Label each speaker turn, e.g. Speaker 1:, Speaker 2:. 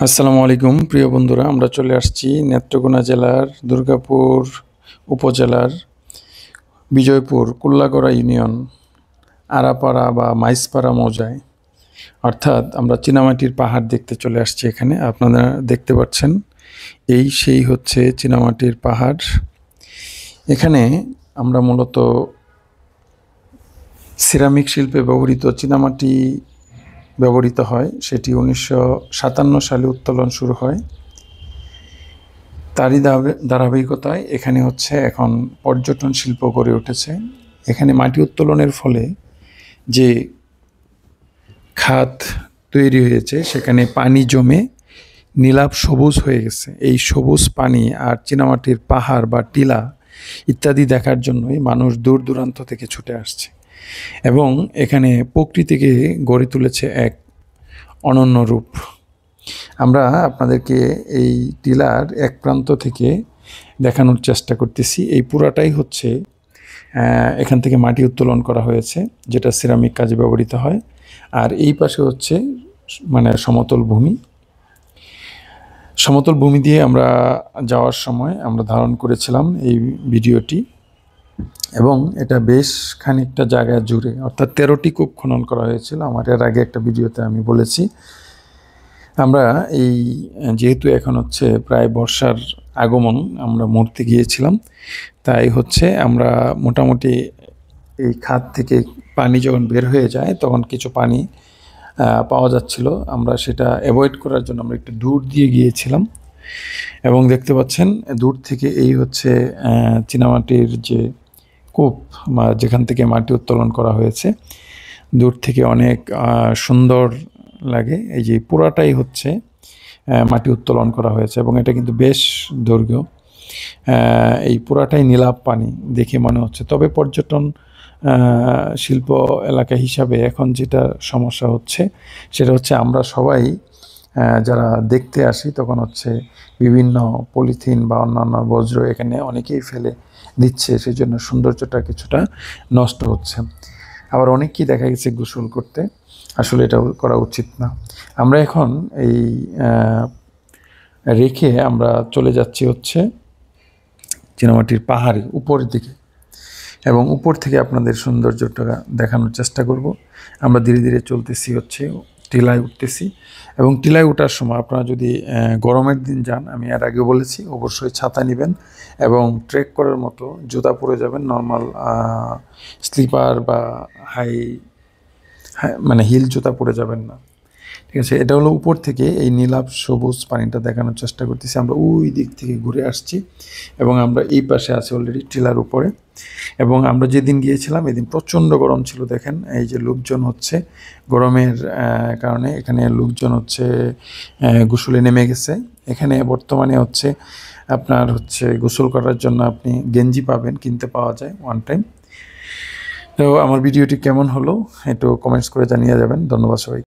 Speaker 1: আসসালামু আলাইকুম প্রিয় বন্ধুরা, আমরা চলে আসছি নেত্রকোনা জেলার দুর্গাপুর উপজেলার বিজয়পুর কুল্লাগড়া ইউনিয়ন আরাপাড়া বা মাইজপাড়া মৌজায়। অর্থাৎ আমরা চীনামাটির পাহাড় দেখতে চলে আসছি এখানে। আপনারা দেখতে পাচ্ছেন সেই হচ্ছে চীনামাটির পাহাড়। এখানে আমরা মূলত সিরামিক শিল্পে ব্যবহৃত চীনামাটি ব্যবহৃত হয়। সেটি 1957 সালে উত্তোলন শুরু হয়। তারই ধারাবাহিকতায় এখানে হচ্ছে এখন পর্যটন শিল্প গড়ে উঠেছে। এখানে মাটি উত্তোলনের ফলে যে খাত তৈরি হয়েছে সেখানে পানি জমে নীলাভ সবুজ হয়ে গেছে। এই সবুজ পানি আর চীনামাটির পাহাড় বা টিলা ইত্যাদি দেখার জন্যই মানুষ দূর দূরান্ত থেকে ছুটে আসছে এবং এখানে প্রকৃতিকে গড়ে তুলেছে এক অনন্য রূপ। আমরা আপনাদেরকে এই টিলার এক প্রান্ত থেকে দেখানোর চেষ্টা করতেছি। এই পুরাটাই হচ্ছে এখান থেকে মাটি উত্তোলন করা হয়েছে, যেটা সিরামিক কাজে ব্যবহৃত হয়। আর এই পাশে হচ্ছে সমতল ভূমি। সমতল ভূমি দিয়ে আমরা যাওয়ার সময় আমরা ধারণ করেছিলাম এই ভিডিওটি, এবং এটা বেশ খানিকটা জায়গা জুড়ে, অর্থাৎ 13টি কূপ খনন করা হয়েছিল। আমার এর আগে একটা ভিডিওতে আমি বলেছি। আমরা যেহেতু এখন হচ্ছে প্রায় বর্ষার আগমন, আমরা মুহূর্তে গিয়েছিলাম, তাই হচ্ছে আমরা মোটামুটি এই খাত থেকে পানি যখন বের হয়ে যায় তখন কিছু পানি পাওয়া যাচ্ছিল। আমরা সেটা অ্যাভয়েড করার জন্য আমরা একটু দূর দিয়ে গিয়েছিলাম, এবং দেখতে পাচ্ছেন দূর থেকে এই হচ্ছে চীনামাটির যে কূপ বা যেখান থেকে মাটি উত্তোলন করা হয়েছে, দূর থেকে অনেক সুন্দর লাগে। এই যে পুরাটাই হচ্ছে মাটি উত্তোলন করা হয়েছে, এবং এটা কিন্তু বেশ দৈর্ঘ্য। এই পুরাটাই নীলাভ পানি দেখে মনে হচ্ছে। তবে পর্যটন শিল্প এলাকা হিসাবে এখন যেটা সমস্যা হচ্ছে সেটা হচ্ছে আমরা সবাই যারা দেখতে আসি তখন হচ্ছে বিভিন্ন পলিথিন বা অন্যান্য বজ্র এখানে অনেকেই ফেলে দিচ্ছে, সেই জন্য সৌন্দর্যটা কিছুটা নষ্ট হচ্ছে। আবার অনেকেই দেখা গেছে গোসল করতে, আসলে এটা করা উচিত না। আমরা এখন এই রেখে আমরা চলে যাচ্ছি হচ্ছে চীনামাটির পাহাড়ে উপরের দিকে, এবং উপর থেকে আপনাদের সৌন্দর্যটা দেখানোর চেষ্টা করব। আমরা ধীরে ধীরে চলতেছি হচ্ছে, টিলায় উঠতেছি, এবং টিলায় ওঠার সময় আপনারা যদি গরমের দিন যান, আমি এর আগেও বলেছি, অবশ্যই ছাতা নেবেন এবং ট্রেক করার মতো জুতা পরে যাবেন। নর্মাল স্লিপার বা হিল জুতা পরে যাবেন না, ঠিক আছে? এটা হলো উপর থেকে এই নীলাভ সবুজ পানিটা দেখানোর চেষ্টা করতেছি। আমরা ওই দিক থেকে ঘুরে আসছি এবং আমরা এই পাশে আছি অলরেডি টিলার উপরে। এবং আমরা যেদিন গিয়েছিলাম এদিন প্রচণ্ড গরম ছিল। দেখেন এই যে লোকজন হচ্ছে গরমের কারণে এখানে লোকজন হচ্ছে গোসলে নেমে গেছে। এখানে বর্তমানে হচ্ছে আপনার হচ্ছে গোসল করার জন্য আপনি গেঞ্জি পাবেন, কিনতে পাওয়া যায় ওয়ান টাইম। তো আমার ভিডিওটি কেমন হলো একটু কমেন্টস করে জানিয়ে যাবেন। ধন্যবাদ সবাই।